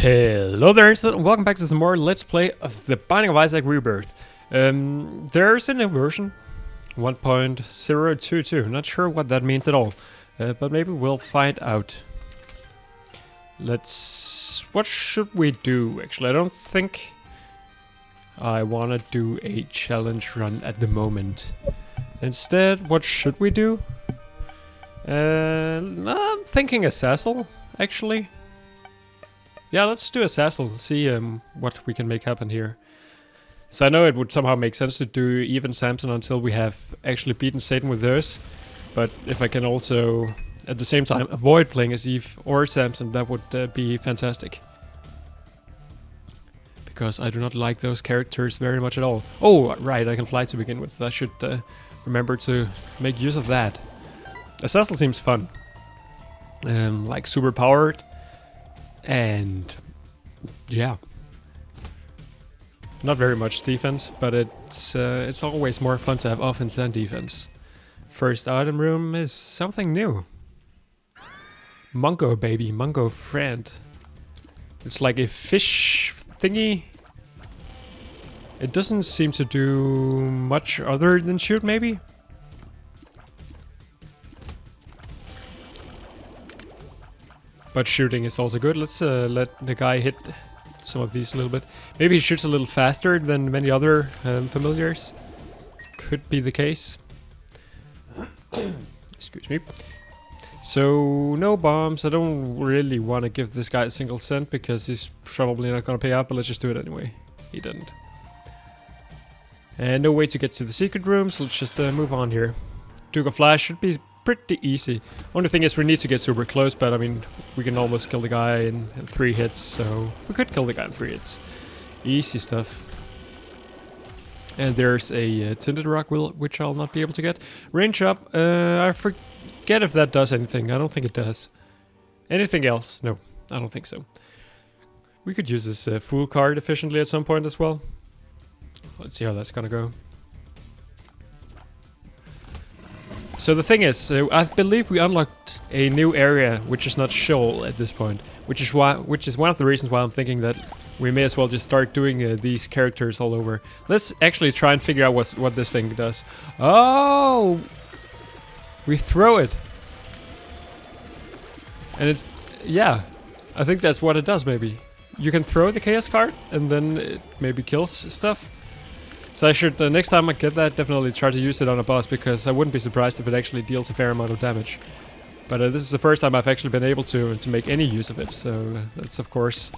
Hello there, and welcome back to some more Let's Play of the Binding of Isaac Rebirth. There's a new version, 1.022. Not sure what that means at all, but maybe we'll find out. What should we do, actually? I don't think I want to do a challenge run at the moment. Instead, what should we do? I'm thinking a Sassel, actually. Yeah, let's do a Sassel, see what we can make happen here. So I know it would somehow make sense to do even Samson until we have actually beaten Satan with theirs. But if I can also, at the same time, avoid playing as Eve or Samson, that would be fantastic. Because I do not like those characters very much at all. Oh, right, I can fly to begin with. I should remember to make use of that. A Sassel seems fun. Like super powered. And yeah, not very much defense, but it's always more fun to have offense than defense. First item room is something new. Mungo baby, Mungo friend. It's like a fish thingy. It doesn't seem to do much other than shoot, maybe. But shooting is also good. Let's let the guy hit some of these a little bit. Maybe he shoots a little faster than many other familiars. Could be the case. Excuse me. So, no bombs. I don't really want to give this guy a single cent because he's probably not going to pay out, but let's just do it anyway. He didn't. And no way to get to the secret room, so let's just move on here. Duke of Flash should be pretty easy. Only thing is we need to get super close, but I mean, we can almost kill the guy in 3 hits, so we could kill the guy in 3 hits. Easy stuff. And there's a tinted rock which I'll not be able to get. Range up, I forget if that does anything. I don't think it does. Anything else? No, I don't think so. We could use this fool card efficiently at some point as well. Let's see how that's gonna go. So the thing is, I believe we unlocked a new area which is not Sheol at this point, which is one of the reasons why I'm thinking that we may as well just start doing these characters all over. Let's actually try and figure out what this thing does. Oh, we throw it, and it's I think that's what it does. Maybe you can throw the chaos card, and then it maybe kills stuff. So I should, next time I get that, definitely try to use it on a boss, because I wouldn't be surprised if it actually deals a fair amount of damage. But this is the first time I've actually been able to make any use of it, so that's of course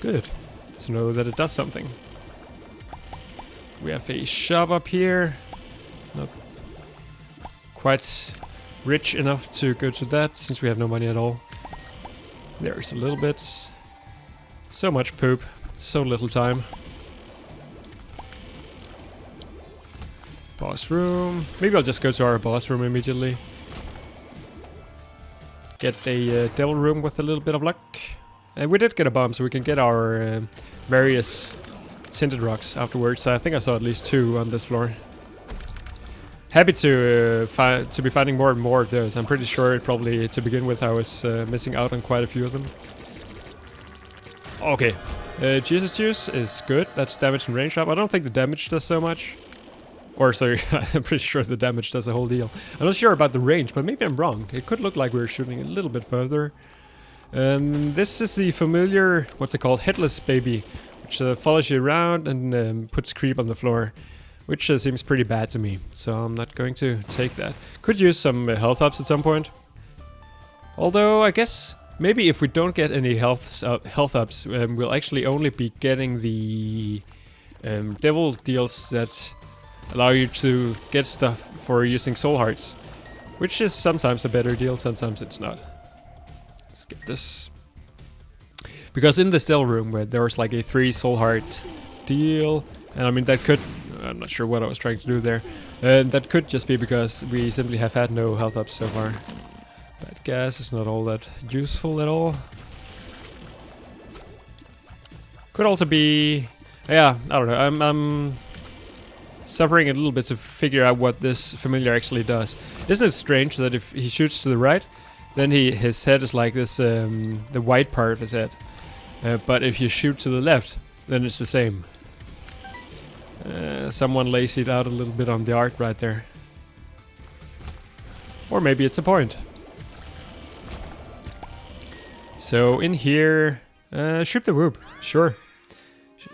good to know that it does something. We have a shop up here. Not quite rich enough to go to that, since we have no money at all. There's a little bit. So much poop, so little time. Boss room. Maybe I'll just go to our boss room immediately. Get a devil room with a little bit of luck. And we did get a bomb, so we can get our various tinted rocks afterwards. I think I saw at least 2 on this floor. Happy to be finding more and more of those. I'm pretty sure probably to begin with I was missing out on quite a few of them. Okay. Jesus Juice is good. That's damage and range up. I don't think the damage does so much. Or sorry, I'm pretty sure the damage does a whole deal. I'm not sure about the range, but maybe I'm wrong. It could look like we're shooting a little bit further. This is the familiar, what's it called, headless baby, which follows you around and puts creep on the floor, which seems pretty bad to me. So I'm not going to take that. Could use some health ups at some point. Although I guess maybe if we don't get any health ups, we'll actually only be getting the devil deals that allow you to get stuff for using soul hearts, which is sometimes a better deal, sometimes it's not. Let's get this. Because in the still room where there was like a 3 soul heart deal, and I mean that could, I'm not sure what I was trying to do there, and that could just be because we simply have had no health ups so far. That gas is not all that useful at all. Could also be, yeah, I don't know, I'm suffering a little bit to figure out what this familiar actually does. Isn't it strange that if he shoots to the right, then his head is like this, the white part of his head. But if you shoot to the left, then it's the same. Someone lazied out a little bit on the art right there. Or maybe it's a point. So in here, shoot the whoop, sure.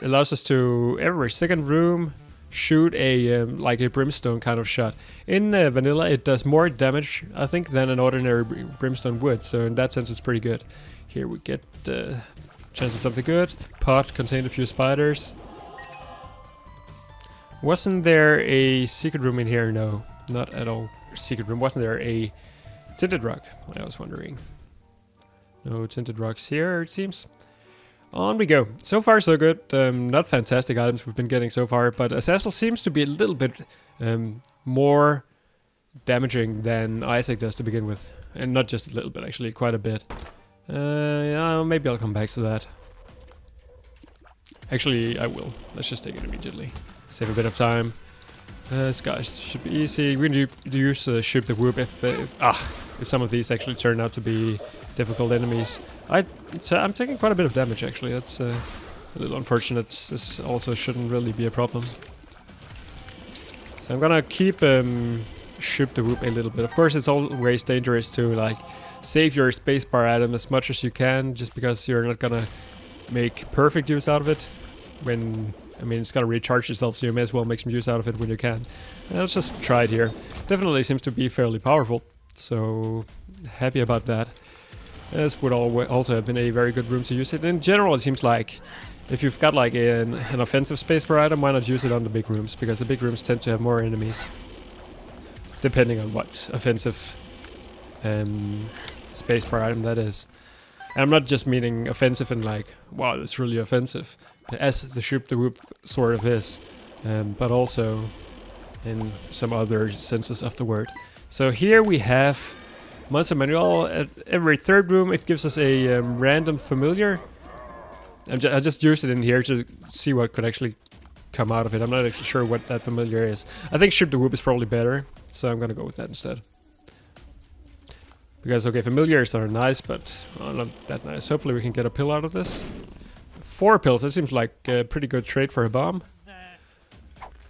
It allows us to, every second room, shoot a like a brimstone kind of shot. In vanilla, it does more damage, I think, than an ordinary brimstone would. So in that sense, it's pretty good. Here we get chance of something good. Pot contained a few spiders. Wasn't there a secret room in here? No, not at all. Secret room. Wasn't there a tinted rock? I was wondering. No tinted rocks here, it seems. On we go. So far, so good. Not fantastic items we've been getting so far, but Azazel seems to be a little bit more damaging than Isaac does to begin with. And not just a little bit, actually, quite a bit. Yeah, maybe I'll come back to that. Actually, I will. Let's just take it immediately. Save a bit of time. This guy should be easy. We need to use shoot the whoop if some of these actually turn out to be difficult enemies. I'm taking quite a bit of damage actually. That's a little unfortunate. This also shouldn't really be a problem. So I'm gonna keep shoot the whoop a little bit. Of course, it's always dangerous to like save your spacebar item as much as you can, just because you're not gonna make perfect use out of it when. I mean, it's gonna recharge itself, so you may as well make some use out of it when you can. Let's just try it here. Definitely seems to be fairly powerful, so happy about that. This would also have been a very good room to use it. In general, it seems like if you've got like an offensive spacebar item, why not use it on the big rooms? Because the big rooms tend to have more enemies, depending on what offensive spacebar item that is. And I'm not just meaning offensive and like, wow, it's really offensive, as the shoot the whoop sort of is, but also in some other senses of the word. So here we have Monster Manual. At every third room it gives us a random familiar. I just used it in here to see what could actually come out of it. I'm not actually sure what that familiar is. I think shoot the whoop is probably better, so I'm gonna go with that instead. Because, okay, familiars are nice, but not that nice. Hopefully we can get a pill out of this. 4 pills, that seems like a pretty good trade for a bomb.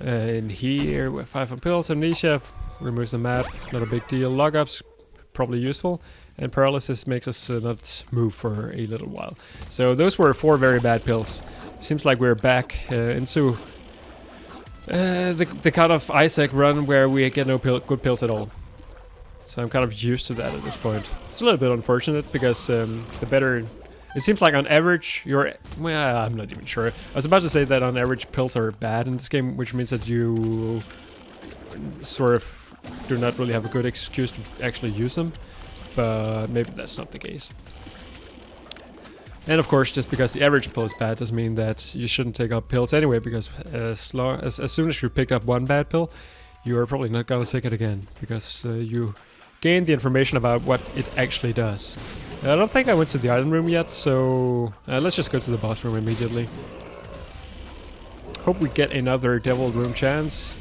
And here, we have 5 on pills. Amnesia removes the map, not a big deal. Log-ups, probably useful. And paralysis makes us not move for a little while. So those were 4 very bad pills. Seems like we're back into the kind of Isaac run where we get no good pills at all. So I'm kind of used to that at this point. It's a little bit unfortunate because the better... It seems like on average you're... Well, I'm not even sure. I was about to say that on average pills are bad in this game, which means that you sort of do not really have a good excuse to actually use them. But maybe that's not the case. And of course, just because the average pill is bad doesn't mean that you shouldn't take up pills anyway, because as soon as you picked up one bad pill, you are probably not gonna take it again, because you gain the information about what it actually does. I don't think I went to the item room yet, so let's just go to the boss room immediately. Hope we get another devil room chance.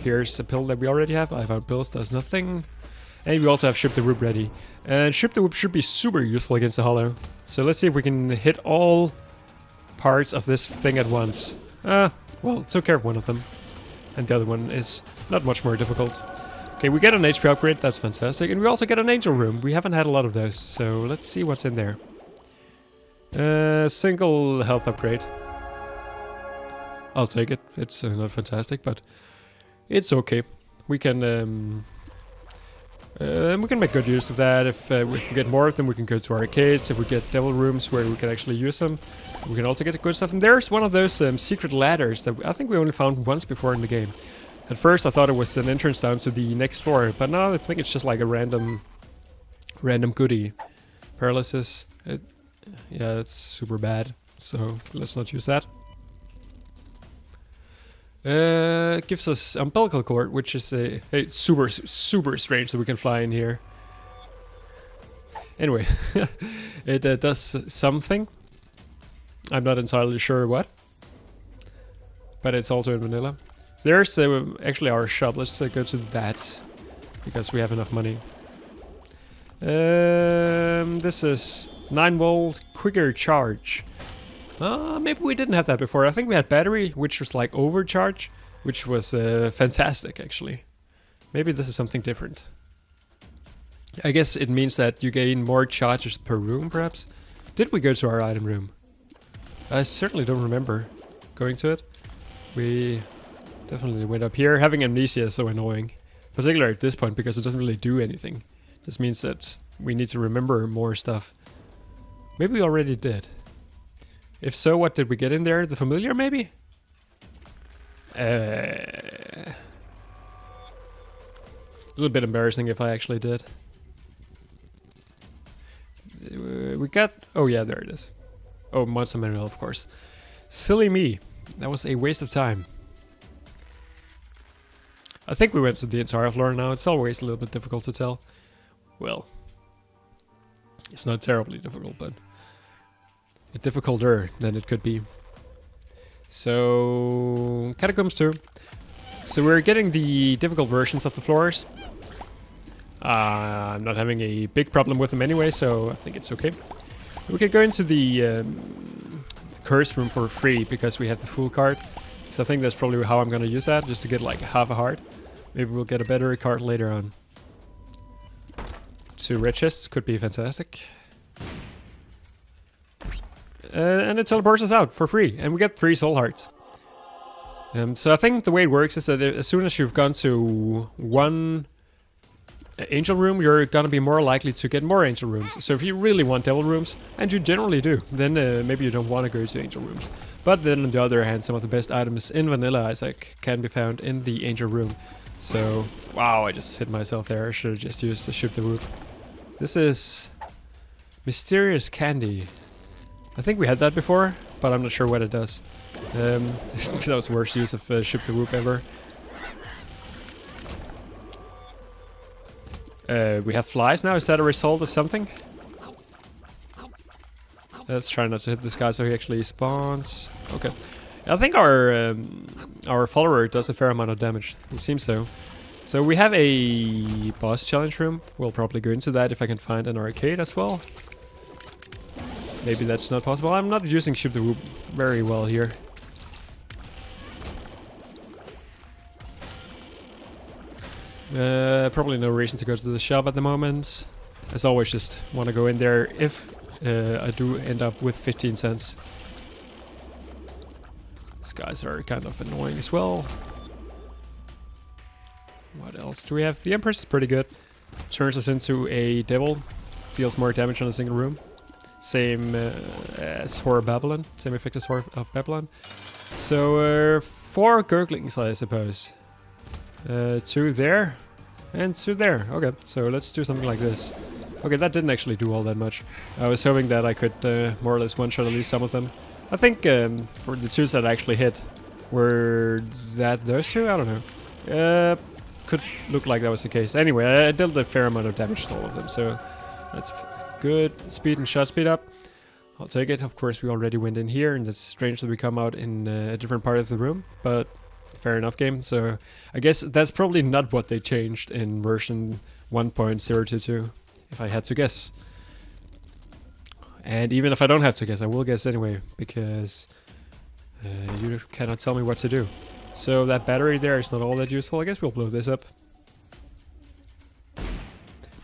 Here's a pill that we already have. I found pills, does nothing. And we also have Ship the Whoop ready. And Ship the Whoop should be super useful against the Hollow. So let's see if we can hit all parts of this thing at once. Well, took care of one of them. And the other one is not much more difficult. Okay, we get an HP upgrade, that's fantastic. And we also get an angel room. We haven't had a lot of those, so let's see what's in there. Single health upgrade. I'll take it. It's not fantastic, but it's okay. We can make good use of that. If we can get more of them, we can go to arcades. If we get devil rooms where we can actually use them, we can also get good stuff. And there's one of those secret ladders that I think we only found once before in the game. At first I thought it was an entrance down to the next floor, but now I think it's just like a random goodie. Paralysis. Yeah, it's super bad, so let's not use that. It gives us umbilical cord, which is a super strange that we can fly in here. Anyway, it does something. I'm not entirely sure what, but it's also in vanilla. So there's actually our shop. Let's go to that because we have enough money. This is 9 volt quicker charge. Maybe we didn't have that before. I think we had battery, which was like overcharge, which was fantastic actually. Maybe this is something different. I guess it means that you gain more charges per room, perhaps. Did we go to our item room? I certainly don't remember going to it. We definitely went up here. Having amnesia is so annoying. Particularly at this point, because it doesn't really do anything. This means that we need to remember more stuff. Maybe we already did. If so, what did we get in there? The familiar, maybe? A little bit embarrassing if I actually did. We got... Oh yeah, there it is. Oh, monster manual, of course. Silly me. That was a waste of time. I think we went to the entire floor now. It's always a little bit difficult to tell. Well, it's not terribly difficult, but difficulter than it could be. So, Catacombs 2. So we're getting the difficult versions of the floors. I'm not having a big problem with them anyway, so I think it's okay. We could go into the curse room for free because we have the full card. So I think that's probably how I'm gonna use that, just to get like half a heart. Maybe we'll get a better card later on. 2 red chests could be fantastic. And it teleports us out for free, and we get 3 soul hearts. So I think the way it works is that as soon as you've gone to 1 angel room, you're gonna be more likely to get more angel rooms. So if you really want devil rooms, and you generally do, then maybe you don't want to go to angel rooms. But then on the other hand, some of the best items in Vanilla Isaac can be found in the angel room. So, wow, I just hit myself there. I should have just used the shoot the whoop. This is mysterious candy. I think we had that before, but I'm not sure what it does. That was the worst use of shoot the whoop ever. We have flies now. Is that a result of something? Let's try not to hit this guy so he actually spawns. Okay. I think our follower does a fair amount of damage. It seems so. So we have a boss challenge room. We'll probably go into that if I can find an arcade as well. Maybe that's not possible. I'm not using shoot the whoop very well here. Probably no reason to go to the shop at the moment. As always, just want to go in there if I do end up with 15 cents. These guys are kind of annoying as well. What else do we have? The Empress is pretty good. Turns us into a devil. Deals more damage on a single room. Same as Horror Babylon. Same effect as Horror of Babylon. So 4 gurglings, I suppose. 2 there. And 2 there. Okay, so let's do something like this. Okay, that didn't actually do all that much. I was hoping that I could more or less one-shot at least some of them. I think for the 2s that actually hit, were that those 2? I don't know. Could look like that was the case. Anyway, I dealt a fair amount of damage to all of them, so that's good. Speed and shot speed up. I'll take it. Of course, we already went in here, and it's strange that we come out in a different part of the room, but fair enough game. So I guess that's probably not what they changed in version 1.022, if I had to guess. And even if I don't have to guess, I will guess anyway, because you cannot tell me what to do. So that battery there is not all that useful. I guess we'll blow this up.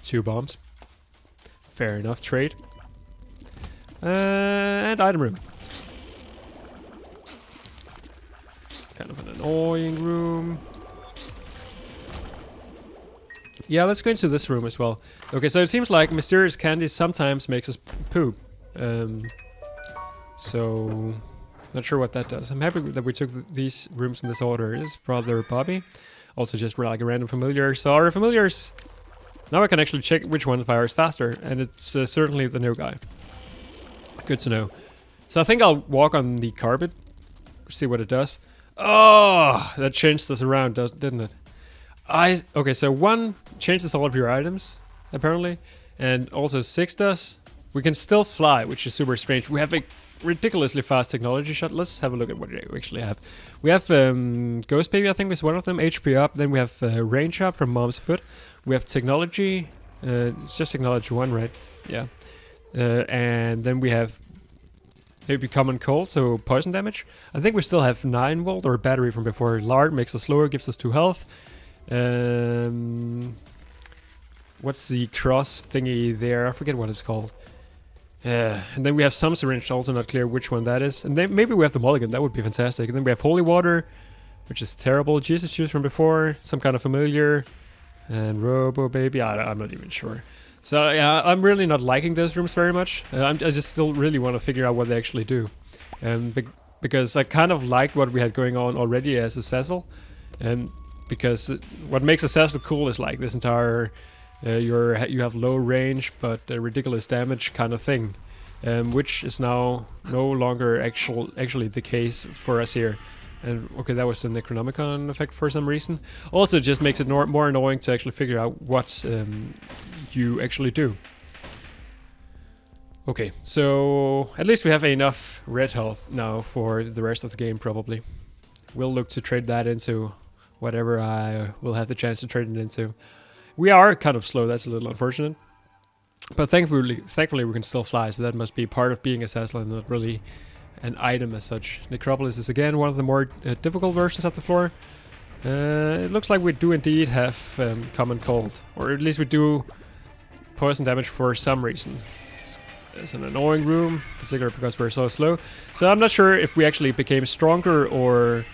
2 bombs. Fair enough, trade. And item room. Kind of an annoying room. Yeah, let's go into this room as well. Okay, so it seems like mysterious candy sometimes makes us poop. So, not sure what that does. I'm happy that we took these rooms in this order. This is Brother Bobby. Also just like a random familiar. So our familiars... Now I can actually check which one fires faster, and it's certainly the new guy. Good to know. So I think I'll walk on the carpet, see what it does. Oh, that changed us around, didn't it? Okay, so 1 changes all of your items, apparently, and also 6 does. We can still fly, which is super strange. We have a ridiculously fast technology shot. Let's have a look at what we actually have. We have Ghost Baby, I think is one of them, HP up. Then we have range up from Mom's Foot. We have technology, it's just technology 1, right? Yeah. And then we have maybe common cold, so poison damage. I think we still have 9 volt or battery from before. Lard makes us slower, gives us 2 health. What's the cross thingy there? I forget what it's called. And then we have some syringe, also not clear which one that is. And then maybe we have the mulligan, that would be fantastic. And then we have holy water, which is terrible. Jesus juice from before, some kind of familiar. And robo baby, I'm not even sure. So yeah, I'm really not liking those rooms very much. I just still really want to figure out what they actually do. Because I kind of liked what we had going on already as a Cecil. And because what makes a Cecil cool is like this entire you have low range but ridiculous damage kind of thing, which is now no longer actually the case for us here. And okay, that was the Necronomicon effect for some reason. Also, just makes it more annoying to actually figure out what you actually do. Okay, so at least we have enough red health now for the rest of the game, probably. We'll look to trade that into whatever I will have the chance to trade it into. We are kind of slow, that's a little unfortunate. But thankfully we can still fly, so that must be part of being a Cecil and not really an item as such. Necropolis is again one of the more difficult versions of the floor. It looks like we do indeed have common cold, or at least we do poison damage for some reason. It's an annoying room, particularly because we're so slow. So I'm not sure if we actually became stronger or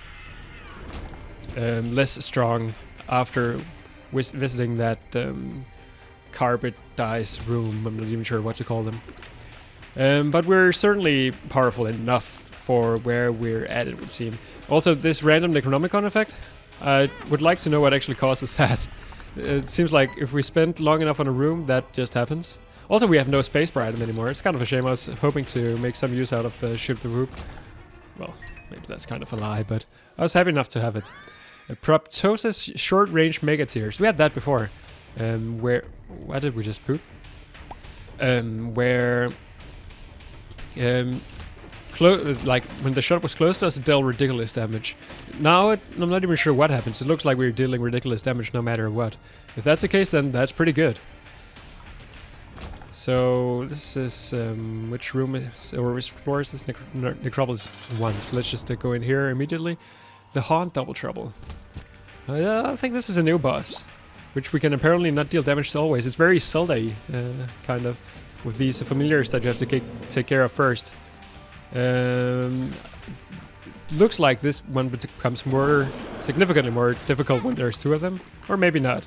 less strong after visiting that carpet dice room. I'm not even sure what to call them. But we're certainly powerful enough for where we're at, it would seem. Also, this random Necronomicon effect, I would like to know what actually causes that. It seems like if we spend long enough on a room, that just happens. Also, we have no spacebar item anymore. It's kind of a shame. I was hoping to make some use out of the Ship the Whoop. Well, maybe that's kind of a lie, but I was happy enough to have it. Proptosis short-range mega tears. We had that before. Why did we just poop? Where like when the shot was close to us, it dealt ridiculous damage. Now I'm not even sure what happens. It looks like we're dealing ridiculous damage no matter what. If that's the case, then that's pretty good. So this is which room is, or which floor is this? Necropolis 1. So let's just go in here immediately. The Haunt Double Trouble. I think this is a new boss, which we can apparently not deal damage to always. It's very Zelda-y, kind of, with these familiars that you have to take care of first. Looks like this one becomes significantly more difficult when there's 2 of them, or maybe not.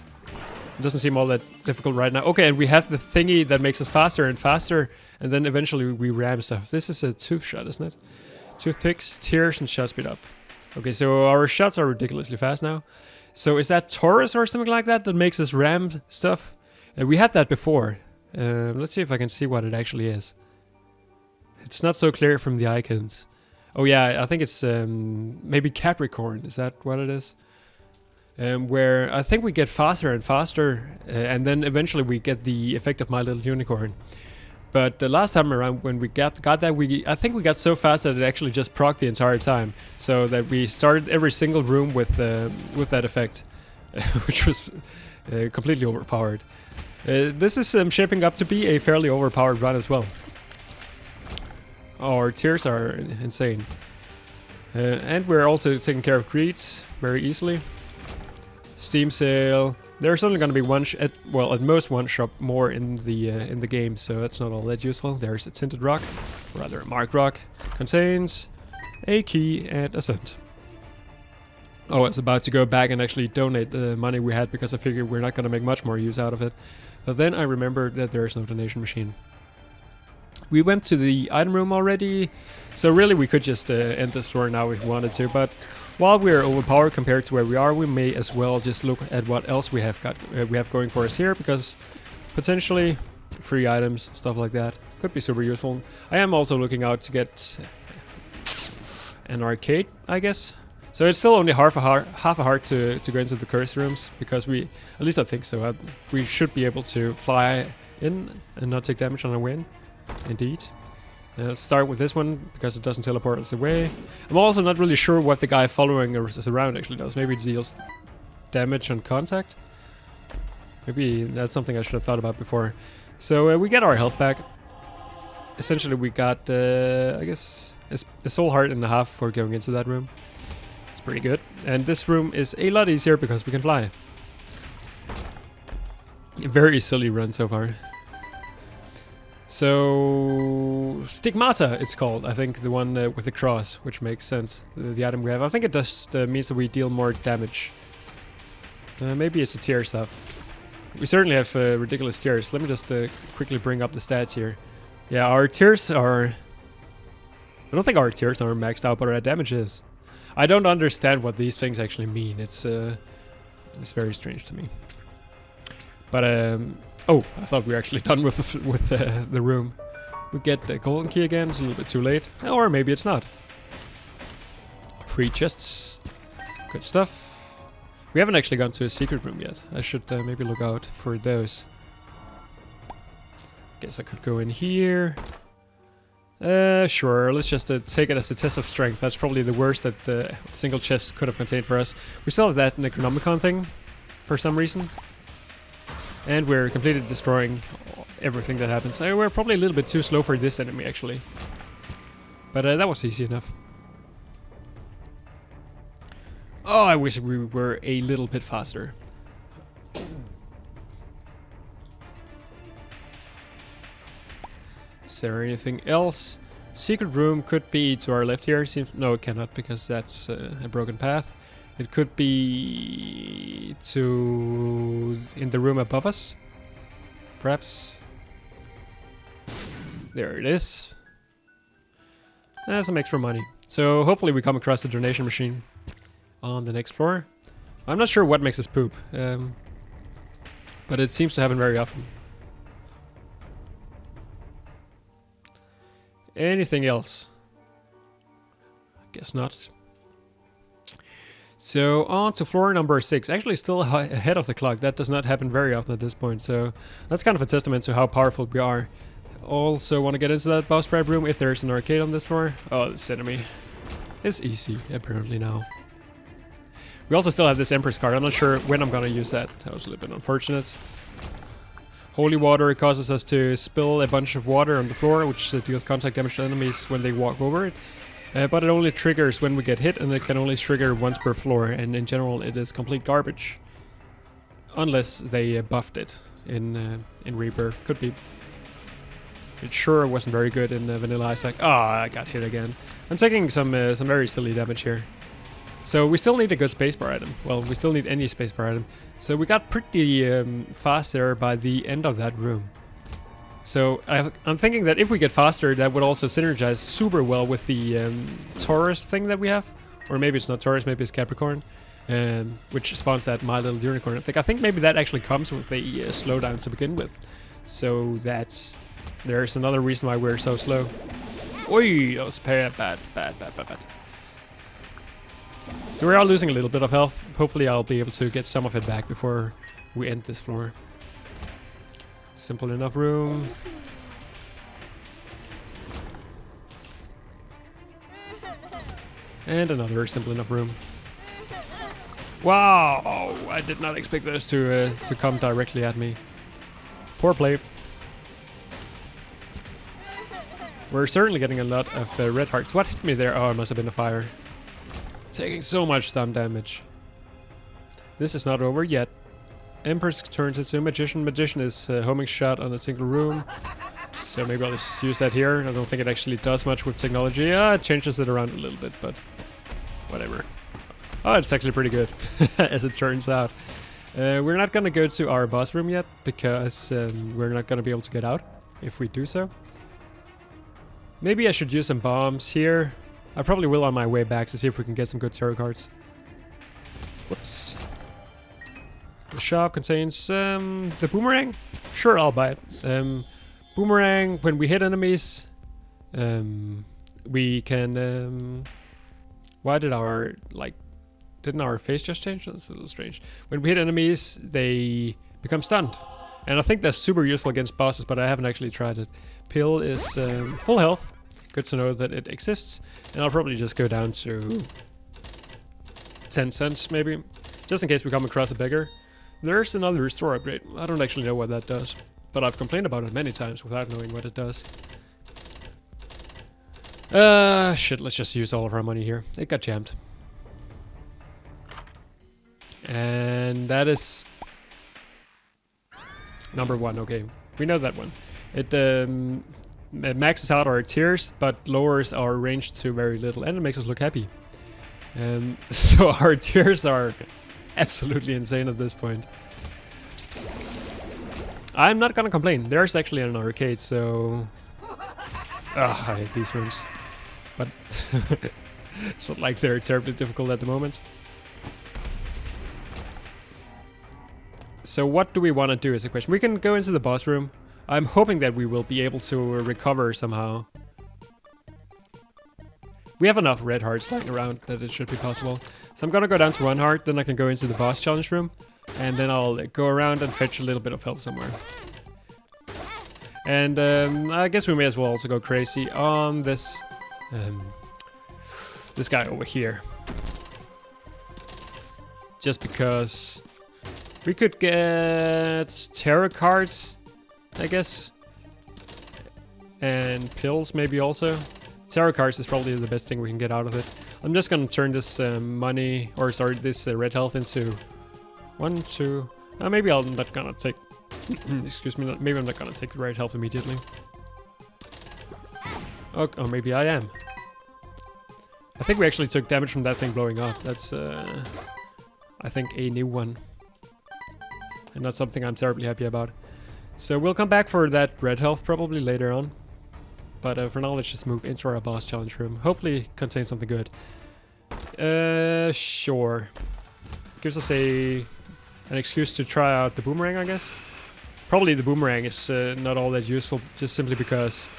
It doesn't seem all that difficult right now. Okay, and we have the thingy that makes us faster and faster, and then eventually we ram stuff. This is a tooth shot, isn't it? Toothpicks, tears, and shot speed up. Okay, so our shots are ridiculously fast now. So is that Taurus or something like that makes us ram stuff? We had that before. Let's see if I can see what it actually is. It's not so clear from the icons. Oh yeah, I think it's maybe Capricorn. Is that what it is? Where I think we get faster and faster, and then eventually we get the effect of My Little Unicorn. But the last time around when we got that, I think we got so fast that it actually just procced the entire time. So that we started every single room with that effect, which was completely overpowered. This is shaping up to be a fairly overpowered run as well. Our tears are insane. And we're also taking care of greed very easily. Steam sale. There's only going to be at most one shop more in the game, so that's not all that useful. There's a tinted rock, rather a marked rock, contains a key and a cent. Oh, I was about to go back and actually donate the money we had because I figured we're not going to make much more use out of it. But then I remembered that there is no donation machine. We went to the item room already, so really we could just end this floor now if we wanted to, but while we're overpowered compared to where we are, we may as well just look at what else we have going for us here, because potentially free items, stuff like that, could be super useful. I am also looking out to get an arcade, I guess. So it's still only half a heart to go into the cursed rooms, because at least I think so, we should be able to fly in and not take damage on our way in. Indeed. Let's start with this one, because it doesn't teleport us away. I'm also not really sure what the guy following us around actually does. Maybe it deals damage on contact? Maybe that's something I should have thought about before. So we get our health back. essentially we got, I guess, a soul heart and a half for going into that room. It's pretty good. And this room is a lot easier because we can fly. A very silly run so far. So, Stigmata it's called, I think, the one with the cross, which makes sense, the item we have. I think it just means that we deal more damage. Maybe it's the tier stuff. We certainly have ridiculous tiers. Let me just quickly bring up the stats here. Yeah, our tiers are... I don't think our tiers are maxed out, but our damage is. I don't understand what these things actually mean. It's very strange to me. But, oh, I thought we were actually done with the room. We get the golden key again. It's a little bit too late. Or maybe it's not. Free chests. Good stuff. We haven't actually gone to a secret room yet. I should maybe look out for those. Guess I could go in here. Sure. Let's just take it as a test of strength. That's probably the worst that a single chest could have contained for us. We still have that Necronomicon thing for some reason. And we're completely destroying everything that happens. We're probably a little bit too slow for this enemy, actually. But that was easy enough. Oh, I wish we were a little bit faster. Is there anything else? Secret room could be to our left here. Seems no, it cannot because that's a broken path. It could be in the room above us, perhaps. There it is. That's some extra money. So hopefully we come across the donation machine on the next floor. I'm not sure what makes us poop, but it seems to happen very often. Anything else? I guess not. So on to floor number 6. Actually still ahead of the clock. That does not happen very often at this point. So that's kind of a testament to how powerful we are. Also want to get into that boss trap room if there's an arcade on this floor. Oh, this enemy is easy apparently now. We also still have this Empress card. I'm not sure when I'm going to use that. That was a little bit unfortunate. Holy water causes us to spill a bunch of water on the floor, which deals contact damage to enemies when they walk over it. But it only triggers when we get hit, and it can only trigger once per floor, and in general it is complete garbage. Unless they buffed it in Rebirth. Could be. It sure wasn't very good in Vanilla Isaac. Ah, I got hit again. I'm taking some very silly damage here. So we still need a good spacebar item. Well, we still need any spacebar item. So we got pretty fast there by the end of that room. So I'm thinking that if we get faster, that would also synergize super well with the Taurus thing that we have. Or maybe it's not Taurus, maybe it's Capricorn. Which spawns that My Little Unicorn. I think maybe that actually comes with a slowdown to begin with. So that's... There's another reason why we're so slow. Oi, that was bad. So we are losing a little bit of health. Hopefully I'll be able to get some of it back before we end this floor. Simple enough room. And another simple enough room. Wow! I did not expect those to come directly at me. Poor play. We're certainly getting a lot of red hearts. What hit me there? Oh, it must have been a fire. Taking so much stun damage. This is not over yet. Empress turns into Magician. Magician is homing shot on a single room. So maybe I'll just use that here. I don't think it actually does much with technology. Yeah, it changes it around a little bit, but whatever. Oh, it's actually pretty good, as it turns out. We're not gonna go to our boss room yet, because we're not gonna be able to get out if we do so. Maybe I should use some bombs here. I probably will on my way back to see if we can get some good tarot cards. Whoops. The shop contains the boomerang. Sure, I'll buy it. Boomerang, when we hit enemies, we can... why did our, didn't our face just change? That's a little strange. When we hit enemies, they become stunned. And I think that's super useful against bosses, but I haven't actually tried it. Pill is full health. Good to know that it exists. And I'll probably just go down to 10 cents, maybe. Just in case we come across a beggar. There's another restore upgrade. I don't actually know what that does. But I've complained about it many times without knowing what it does. Shit, let's just use all of our money here. It got jammed. And that is number 1, okay. We know that one. It maxes out our tiers, but lowers our range to very little, and it makes us look happy. So our tiers are absolutely insane at this point. I'm not gonna complain. There's actually an arcade, so... Ugh, I hate these rooms. But it's not like they're terribly difficult at the moment. So what do we want to do is the question. We can go into the boss room. I'm hoping that we will be able to recover somehow. We have enough red hearts lying around that it should be possible. So I'm gonna go down to 1 heart, then I can go into the boss challenge room. And then I'll go around and fetch a little bit of health somewhere. And I guess we may as well also go crazy on this this guy over here. Just because we could get tarot cards, I guess. And pills maybe also. Tarot cards is probably the best thing we can get out of it. I'm just gonna turn this money, or sorry, this red health into 1, 2... maybe I'm not gonna take... excuse me, maybe I'm not gonna take the red health immediately. Oh, or maybe I am. I think we actually took damage from that thing blowing up. That's, I think, a new one. And not something I'm terribly happy about. So we'll come back for that red health probably later on. But for now, let's just move into our boss challenge room. Hopefully contains something good. Sure. Gives us an excuse to try out the boomerang, I guess. Probably the boomerang is not all that useful, just simply because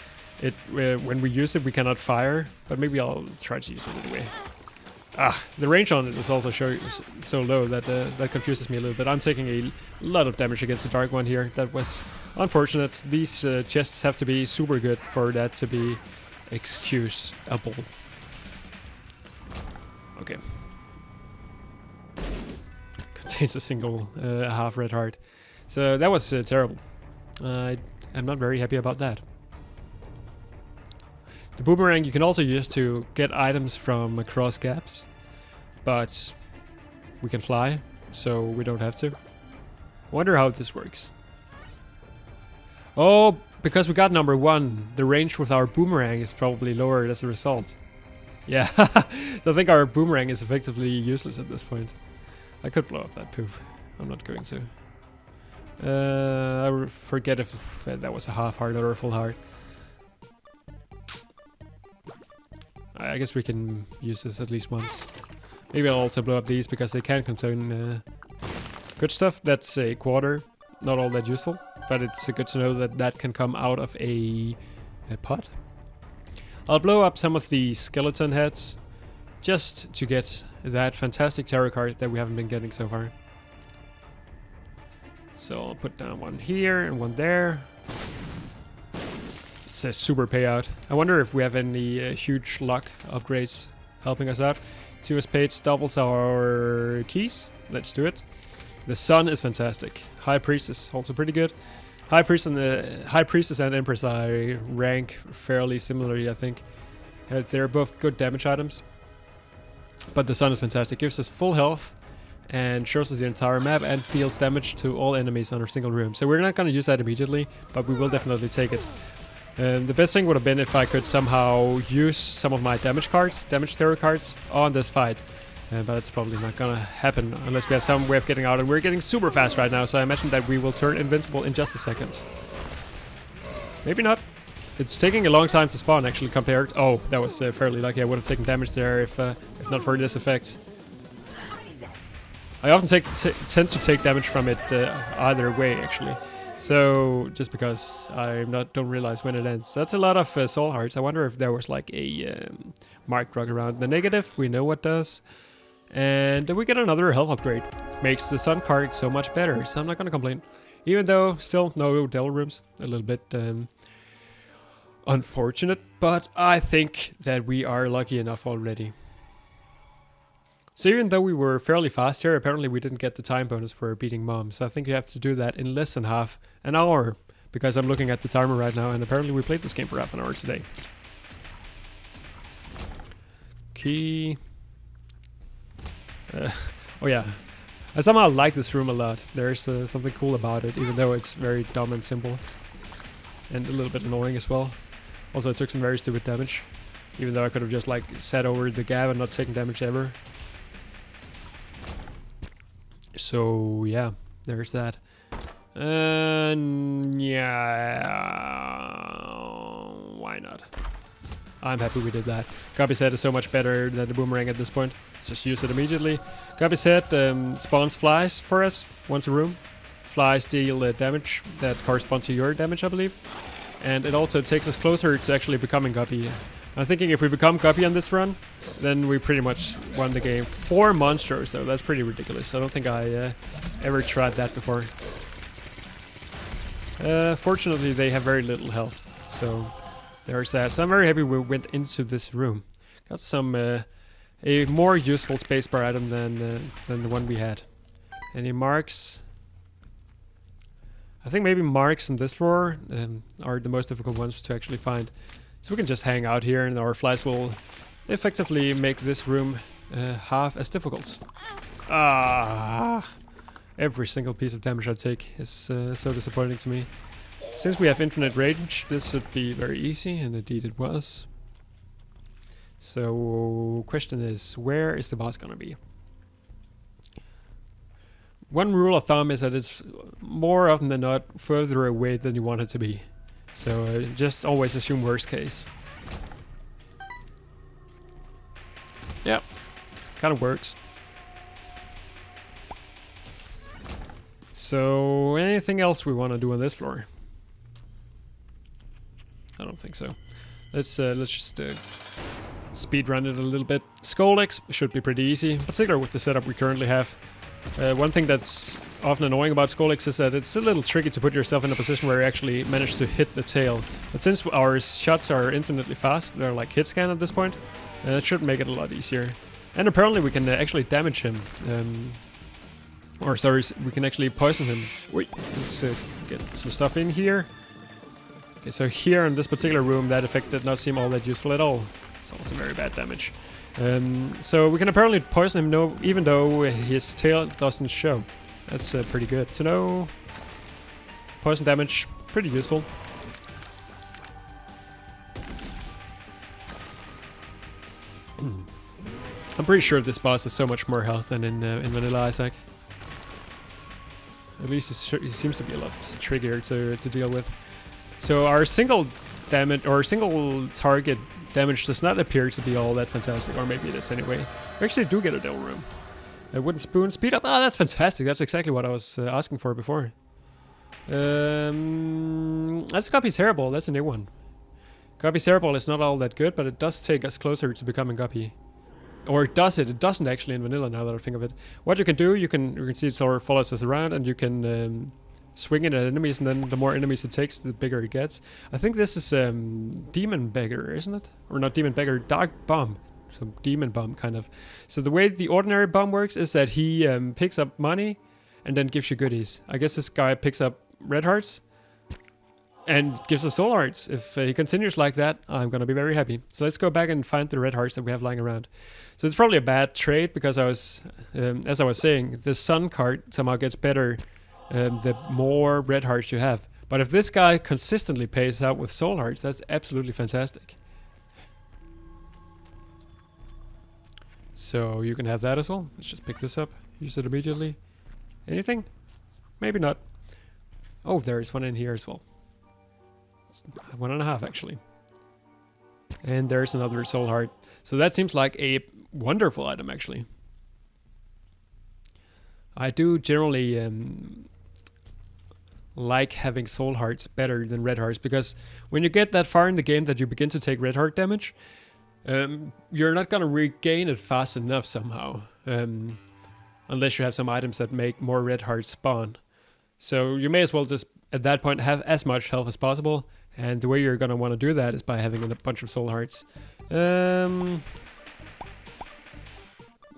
it when we use it, we cannot fire. But maybe I'll try to use it anyway. The range on it is also so low that that confuses me a little bit. I'm taking a lot of damage against the Dark One here. That was unfortunate. These chests have to be super good for that to be excusable. Okay. Contains a single half red heart. So that was terrible. I'm not very happy about that. The boomerang you can also use to get items from across gaps, but we can fly, so we don't have to. I wonder how this works. Oh, because we got number 1, the range with our boomerang is probably lowered as a result. Yeah, so I think our boomerang is effectively useless at this point. I could blow up that poop. I'm not going to. I forget if that was a half heart or a full heart. I guess we can use this at least once. Maybe I'll also blow up these because they can contain good stuff. That's a quarter. Not all that useful, but it's good to know that that can come out of a pot. I'll blow up some of the skeleton heads just to get that fantastic tarot card that we haven't been getting so far. So I'll put down 1 here and 1 there. It's a super payout. I wonder if we have any huge luck upgrades helping us out. 2 spades doubles our keys. Let's do it. The Sun is fantastic. High Priestess also pretty good. High Priestess and Empress I rank fairly similarly, I think. They're both good damage items. But the Sun is fantastic. Gives us full health and shows us the entire map and deals damage to all enemies on a single room. So we're not going to use that immediately, but we will definitely take it. The best thing would have been if I could somehow use some of my damage tarot cards on this fight. But it's probably not gonna happen unless we have some way of getting out. And we're getting super fast right now, so I imagine that we will turn invincible in just a second. Maybe not. It's taking a long time to spawn actually compared... Oh, that was fairly lucky. I would have taken damage there if not for this effect. I often tend to take damage from it either way actually. So, just because I don't realize when it ends. That's a lot of soul hearts. I wonder if there was like a marked rug around. The negative, we know what does. And then we get another health upgrade. Makes the Sun card so much better, so I'm not gonna complain. Even though, still, no devil rooms. A little bit unfortunate, but I think that we are lucky enough already. So even though we were fairly fast here, apparently we didn't get the time bonus for beating Mom. So I think you have to do that in less than half an hour. Because I'm looking at the timer right now, and apparently we played this game for half an hour today. key. Oh yeah, I somehow like this room a lot. There's something cool about it, even though it's very dumb and simple. And a little bit annoying as well. Also, I took some very stupid damage. Even though I could have just like sat over the gap and not taken damage ever. So yeah, there's that. And yeah, why not? I'm happy we did that. Copy's head is so much better than the boomerang at this point. Let's just use it immediately. Copy's head spawns flies for us once a room. Flies deal damage that corresponds to your damage, I believe. And it also takes us closer to actually becoming Guppy. I'm thinking if we become Guppy on this run, then we pretty much won the game. 4 monsters, though. That's pretty ridiculous. I don't think I ever tried that before. Fortunately, they have very little health, so there's that. So I'm very happy we went into this room. Got some a more useful spacebar item than the one we had. Any marks? I think maybe marks in this floor are the most difficult ones to actually find. So we can just hang out here and our flies will effectively make this room half as difficult. Every single piece of damage I take is so disappointing to me. Since we have infinite range, this should be very easy, and indeed it was. So, question is, where is the boss gonna be? One rule of thumb is that it's more often than not further away than you want it to be. So just always assume worst case. Yep, kind of works. So anything else we want to do on this floor? I don't think so. Let's just speed run it a little bit. Scolex should be pretty easy, particularly with the setup we currently have. One thing that's often annoying about Scolex is that it's a little tricky to put yourself in a position where you actually manage to hit the tail. But since our shots are infinitely fast, they're like hit scan at this point, it should make it a lot easier. And apparently we can actually damage him. Or sorry, we can actually poison him. Wait, let's get some stuff in here. Okay, so here in this particular room, that effect did not seem all that useful at all. It's also very bad damage. So we can apparently poison him even though his tail doesn't show. That's pretty good to know. Poison damage, pretty useful. I'm pretty sure this boss has so much more health than in Vanilla Isaac. At least he seems to be a lot trickier to deal with. So our single damage or single target damage does not appear to be all that fantastic, or maybe it is anyway. We actually do get a devil room. A wooden spoon, speed up. That's fantastic. That's exactly what I was asking for before. That's Guppy's Hairball. That's a new one. Guppy's Hairball is not all that good, but it does take us closer to becoming Guppy. Or does it? It doesn't actually in Vanilla, now that I think of it. What you can do, you can see it sort of follows us around, and you can swing it at enemies, and then the more enemies it takes, the bigger it gets. I think this is Demon Beggar, isn't it? Or not Demon Beggar, Dark Bomb. So Demon Bomb, kind of. So the way the ordinary bomb works is that he picks up money and then gives you goodies. I guess this guy picks up red hearts and gives us soul hearts. If he continues like that, I'm gonna be very happy. So let's go back and find the red hearts that we have lying around. So it's probably a bad trade because I was, as I was saying, the sun card somehow gets better the more red hearts you have. But if this guy consistently pays out with soul hearts, that's absolutely fantastic. So you can have that as well. Let's just pick this up, use it immediately. Anything? Maybe not. Oh, there is one in here as well. It's 1.5 actually. And there's another soul heart. So that seems like a wonderful item actually. I do generally like having soul hearts better than red hearts, because when you get that far in the game that you begin to take red heart damage, you're not gonna regain it fast enough somehow, unless you have some items that make more red hearts spawn. So you may as well just at that point have as much health as possible, and the way you're gonna want to do that is by having a bunch of soul hearts.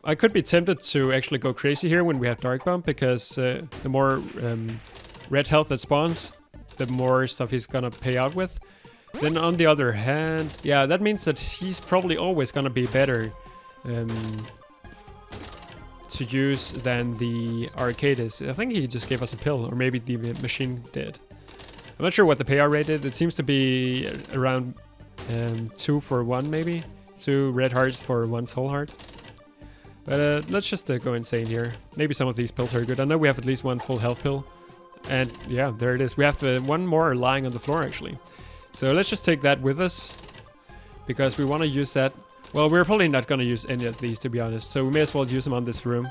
I could be tempted to actually go crazy here when we have Dark Bomb, because the more red health that spawns, the more stuff he's gonna pay out with. Then on the other hand, yeah, that means that he's probably always gonna be better to use than the Arcadis. I think he just gave us a pill, or maybe the machine did. I'm not sure what the payout rate is. It seems to be around 2 for 1, maybe 2 red hearts for 1 soul heart. But let's just go insane here. Maybe some of these pills are good. I know we have at least 1 full health pill. And yeah, there it is. We have 1 more lying on the floor, actually. So let's just take that with us, because we want to use that. Well, we're probably not going to use any of these, to be honest. So we may as well use them on this room.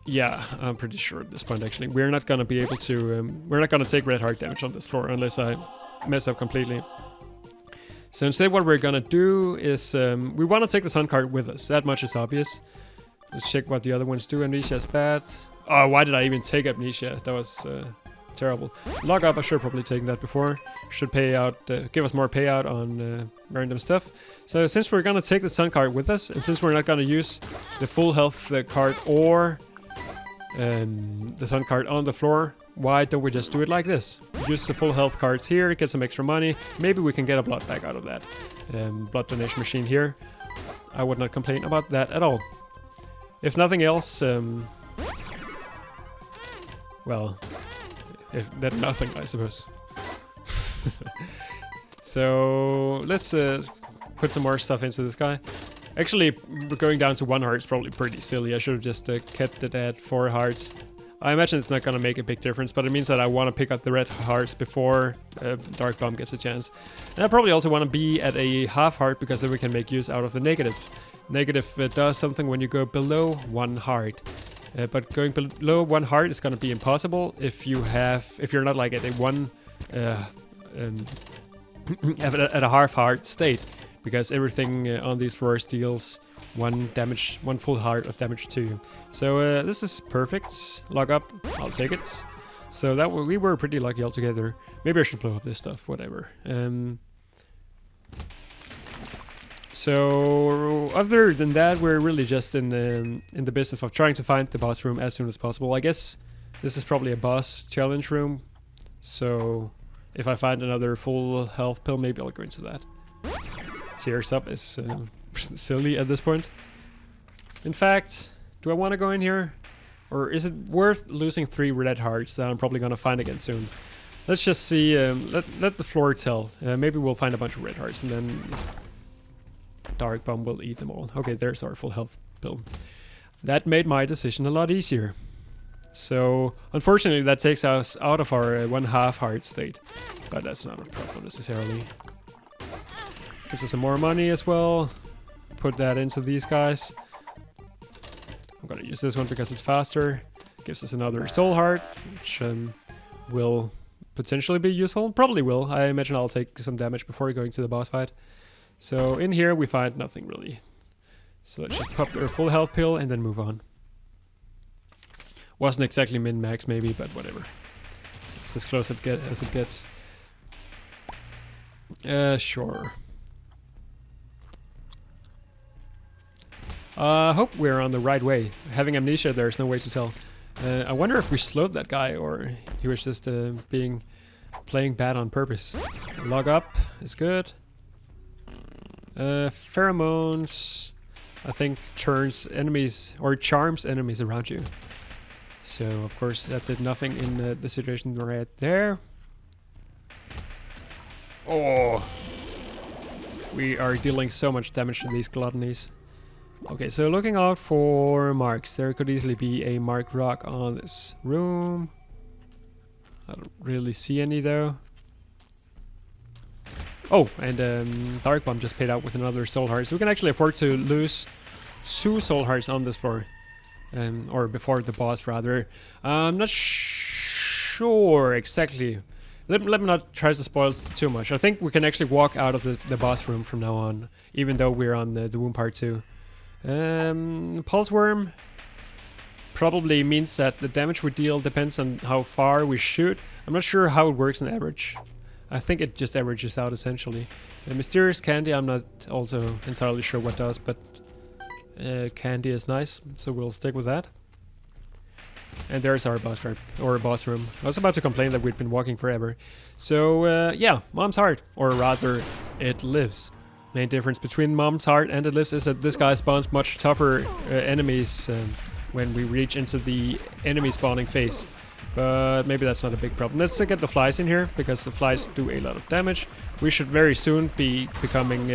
Yeah, I'm pretty sure at this point, actually. We're not going to be able to... we're not going to take red heart damage on this floor unless I mess up completely. So instead what we're going to do is... we want to take the sun card with us. That much is obvious. Let's check what the other ones do. Amnesia is bad. Oh, why did I even take Amnesia? That was terrible. Log up, I should have probably taken that before. Should pay out, give us more payout on random stuff. So since we're going to take the sun card with us, and since we're not going to use the full health card or the sun card on the floor, why don't we just do it like this? Use the full health cards here, get some extra money. Maybe we can get a blood bag out of that. Blood donation machine here. I would not complain about that at all. If nothing else, well, if that nothing, I suppose. So let's put some more stuff into this guy. Actually, going down to 1 heart is probably pretty silly. I should have just kept it at 4 hearts. I imagine it's not going to make a big difference, but it means that I want to pick up the red hearts before Dark Bomb gets a chance. And I probably also want to be at a half heart, because then we can make use out of the negative. Negative does something when you go below 1 heart. But going below 1 heart is going to be impossible if you're not like at a 1 at a half heart state, because everything on these floors deals 1 full heart of damage to you. So this is perfect. Log up, I'll take it. So that we were pretty lucky altogether. Maybe I should blow up this stuff, whatever. So other than that, we're really just in the business of trying to find the boss room as soon as possible. I guess this is probably a boss challenge room. So if I find another full health pill, maybe I'll go into that. Tears up is silly at this point. In fact, do I want to go in here? Or is it worth losing 3 red hearts that I'm probably going to find again soon? Let's just see. Let the floor tell. Maybe we'll find a bunch of red hearts and then Dark Bomb will eat them all. Okay, there's our full health pill. That made my decision a lot easier. So, unfortunately, that takes us out of our 1/2 heart state. But that's not a problem necessarily. Gives us some more money as well. Put that into these guys. I'm gonna use this one because it's faster. Gives us another soul heart, which will potentially be useful. Probably will. I imagine I'll take some damage before going to the boss fight. So in here we find nothing really. So let's just pop our full health pill and then move on. Wasn't exactly min-max maybe, but whatever. It's as close as it gets. Sure. I hope we're on the right way. Having amnesia, there's no way to tell. I wonder if we slowed that guy or he was just playing bad on purpose. Log up is good. Pheromones, I think, turns enemies or charms enemies around you. So of course that did nothing in the situation right there. Oh, we are dealing so much damage to these gluttonies. Okay, so looking out for marks. There could easily be a marked rock on this room. I don't really see any though. Oh, and Dark Bomb just paid out with another soul heart, so we can actually afford to lose 2 soul hearts on this floor. Or before the boss, rather. I'm not sure exactly. Let me not try to spoil too much. I think we can actually walk out of the boss room from now on, even though we're on the womb part 2. Pulse Worm probably means that the damage we deal depends on how far we shoot. I'm not sure how it works on average. I think it just averages out essentially. Mysterious Candy, I'm not also entirely sure what does, but candy is nice, so we'll stick with that. And there's our boss fight, or boss room. I was about to complain that we'd been walking forever. So yeah, Mom's Heart, or rather, it lives. Main difference between Mom's Heart and Eclipse is that this guy spawns much tougher enemies when we reach into the enemy spawning phase. But maybe that's not a big problem. Let's get the flies in here, because the flies do a lot of damage. We should very soon be becoming...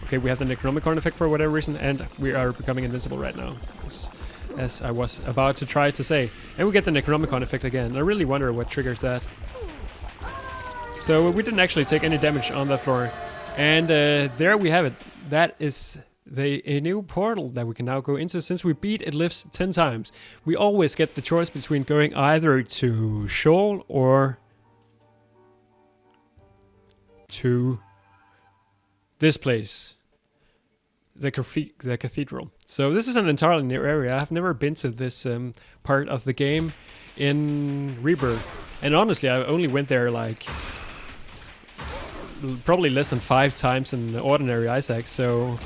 okay, we have the Necronomicon effect for whatever reason, and we are becoming invincible right now. As I was about to try to say. And we get the Necronomicon effect again. I really wonder what triggers that. So we didn't actually take any damage on that floor. And there we have it. That is a new portal that we can now go into. Since we beat Eclipse 10 times, we always get the choice between going either to Sheol or to this place, the cathedral. So this is an entirely new area. I've never been to this part of the game in Rebirth. And honestly, I only went there like... probably less than 5 times in ordinary Isaac, so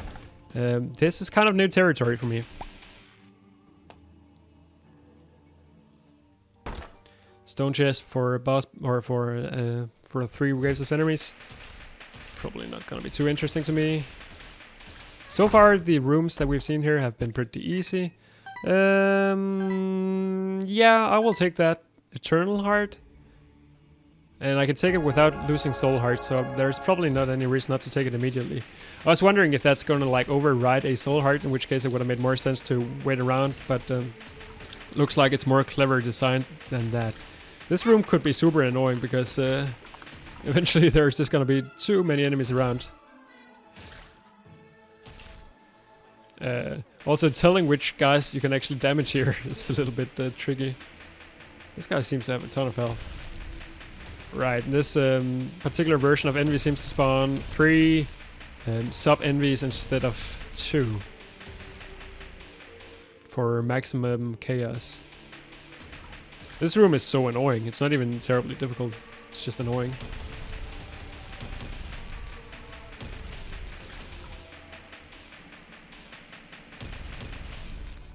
this is kind of new territory for me. Stone chest for a boss, or for 3 waves of enemies. Probably not gonna be too interesting to me. So far, the rooms that we've seen here have been pretty easy. Yeah, I will take that Eternal Heart. And I can take it without losing soul heart, so there's probably not any reason not to take it immediately. I was wondering if that's going to like override a soul heart, in which case it would have made more sense to wait around, but looks like it's more clever designed than that. This room could be super annoying because eventually there's just going to be too many enemies around. Also telling which guys you can actually damage here is a little bit tricky. This guy seems to have a ton of health. Right, this particular version of Envy seems to spawn 3 sub-Envies instead of 2 for maximum chaos. This room is so annoying. It's not even terribly difficult. It's just annoying.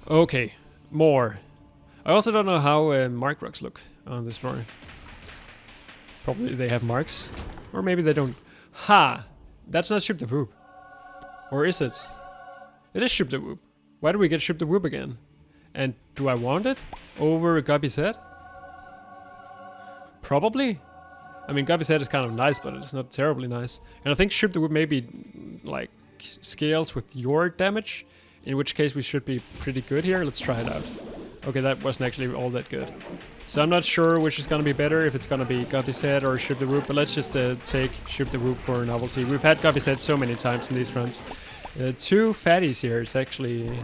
Okay, more. I also don't know how mark rocks look on this floor. Probably they have marks. Or maybe they don't. Ha! That's not Shoop the Whoop. Or is it? It is Shoop the Whoop. Why do we get Shoop the Whoop again? And do I want it? Over Gubby's head? Probably. I mean, Gubby's head is kind of nice, but it's not terribly nice. And I think Shoop the Whoop maybe, like, scales with your damage. In which case we should be pretty good here. Let's try it out. Okay, that wasn't actually all that good. So I'm not sure which is gonna be better, if it's gonna be Gubby's head or Shoop the Whoop, but let's just take Shoop the Whoop for novelty. We've had Gubby's head so many times in these runs. 2 fatties here, it's actually...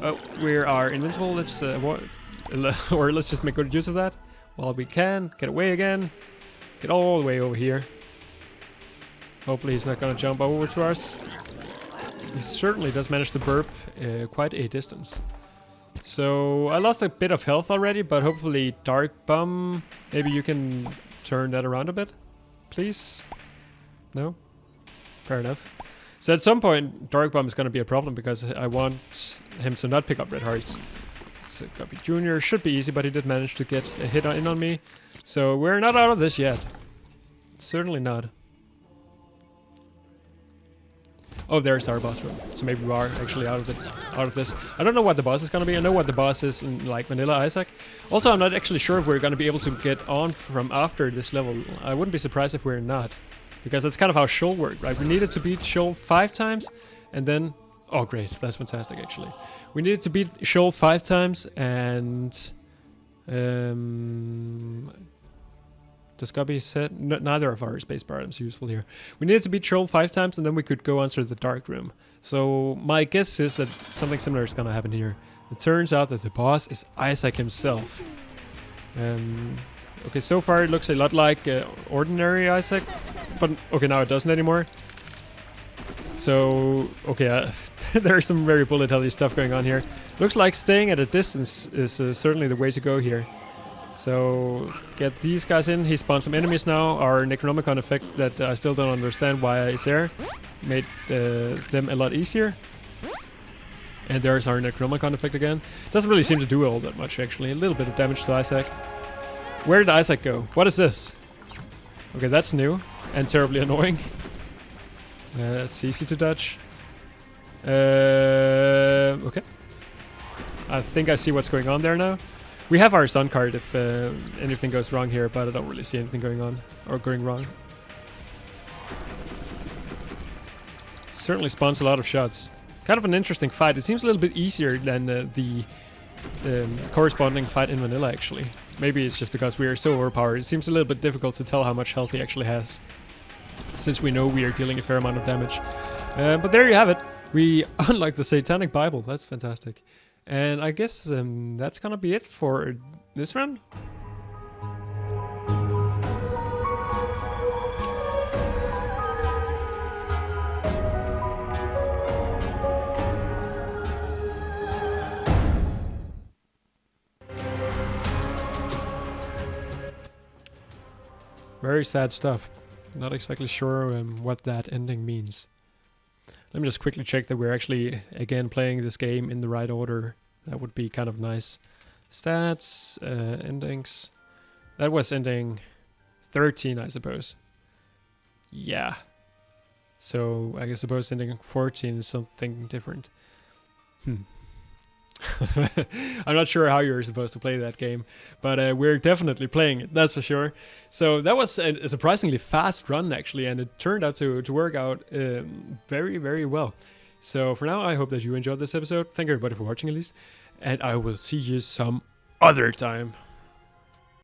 Oh, we are invincible, let's or let's just make good use of that while we can. Get away again. Get all the way over here. Hopefully he's not gonna jump over to us. He certainly does manage to burp quite a distance. So I lost a bit of health already, but hopefully Dark Bum, maybe you can turn that around a bit, please? No? Fair enough. So at some point Dark Bum is going to be a problem because I want him to not pick up red hearts. So Guppy Jr. should be easy, but he did manage to get a hit in on me. So we're not out of this yet. Certainly not. Oh, there's our boss room. So maybe we are actually out of this. I don't know what the boss is gonna be. I know what the boss is in like Vanilla Isaac. Also, I'm not actually sure if we're gonna be able to get on from after this level. I wouldn't be surprised if we're not, because that's kind of how Sheol worked, right? We needed to beat Sheol 5 times, and then oh great, that's fantastic actually. We needed to beat Sheol 5 times, and Discovery said neither of our spacebar items are useful here. We needed to beat Sheol 5 times, and then we could go on to the dark room. So my guess is that something similar is gonna happen here. It turns out that the boss is Isaac himself. Okay, so far it looks a lot like ordinary Isaac, but okay, now it doesn't anymore. So okay, there's some very bullet heavy stuff going on here. Looks like staying at a distance is certainly the way to go here. So get these guys in. He spawned some enemies now. Our Necronomicon effect that I still don't understand why it's there made them a lot easier. And there's our Necronomicon effect again. Doesn't really seem to do all that much actually. A little bit of damage to Isaac. Where did Isaac go? What is this? Okay, that's new and terribly annoying. It's easy to dodge. Okay. I think I see what's going on there now. We have our sun card if anything goes wrong here, but I don't really see anything going on or going wrong. Certainly spawns a lot of shots. Kind of an interesting fight. It seems a little bit easier than the corresponding fight in vanilla, actually. Maybe it's just because we are so overpowered. It seems a little bit difficult to tell how much health he actually has, since we know we are dealing a fair amount of damage. But there you have it. We unlock the Satanic Bible. That's fantastic. And I guess that's gonna be it for this run. Very sad stuff. Not exactly sure what that ending means. Let me just quickly check that we're actually, again, playing this game in the right order. That would be kind of nice. Stats, endings. That was ending 13, I suppose. Yeah. So I suppose ending 14 is something different. I'm not sure how you're supposed to play that game, but we're definitely playing it, that's for sure. So that was a surprisingly fast run, actually, and it turned out to work out very, very well. So for now, I hope that you enjoyed this episode. Thank you everybody for watching, at least, and I will see you some other time.